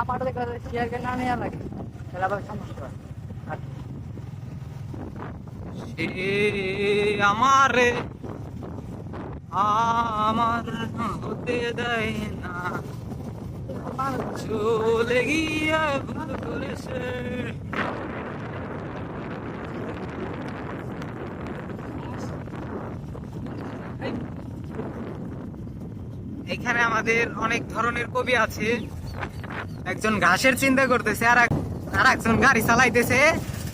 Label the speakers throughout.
Speaker 1: আমার শেয়ার কেন নেওয়া লাগে তাহলে আবার সমস্যা হয়
Speaker 2: সে আমারে আমার হতে দেয় না, চলে গিয়ে ভুল করেছে। এখানে আমাদের অনেক ধরনের কবি আছে। একজন ঘাসের চিন্তা করতেছে, আর একজন গাড়ি চালাইতেছে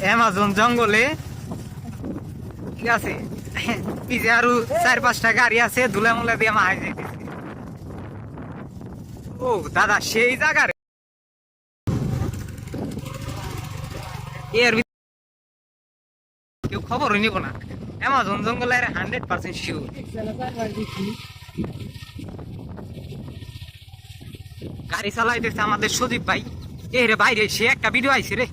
Speaker 2: অ্যামাজন জঙ্গলে। ঠিক আছে, পিছে আরো 4-5টা গাড়ি আছে, ধুলা মুলা দিয়ে মাহাই যাইতেছে। ও দাদা, সেই জায়গা রে। এর ভিতরে কেউ খবরই নিব না। অ্যামাজন জঙ্গলে 100% শিওর। গাড়ি চালাইতেছে আমাদের সজীব ভাই। এই রে বাইরে সে একটা ভিডিও আইছে রে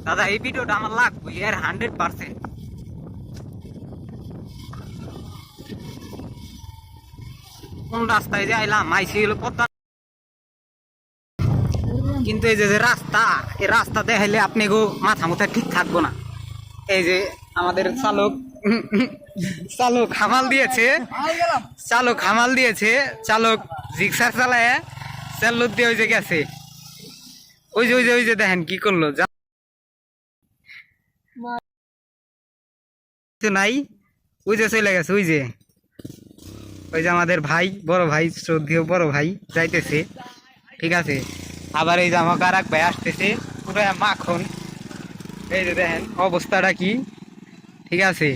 Speaker 2: দাদা, এই ভিডিওটা আমার লাগবে এর 100%। কোন রাস্তায় যে আইলাম, আইসি হলো পদ্মা। কিন্তু এই যে রাস্তা, এই রাস্তা দেখাইলে আপনি গো মাথা মুথা ঠিক থাকবো না। এই যে আমাদের চালক হামাল দিয়েছে, চালক রিক্সা চালায় চাল্লুর দিয়ে ওই যে গেছে। ওই যে দেখেন কি করলো নাই, ওই যে চলে গেছে। ওই যে আমাদের ভাই, বড় ভাই, শ্রদ্ধেয় বড় ভাই যাইতেছে। ঠিক আছে, আবার এই যে আমাকে আর এক ভাই আসতেছে, পুরো মাখন। এই যে দেখেন অবস্থাটা কি। ঠিক আছে,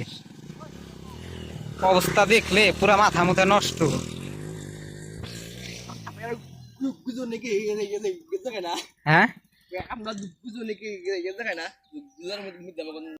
Speaker 2: অবস্থা দেখলে পুরা মাথা মুথা নষ্ট। হ্যাঁ,
Speaker 3: আমরা দুজনে কি জায়গা না দুজনের মধ্যে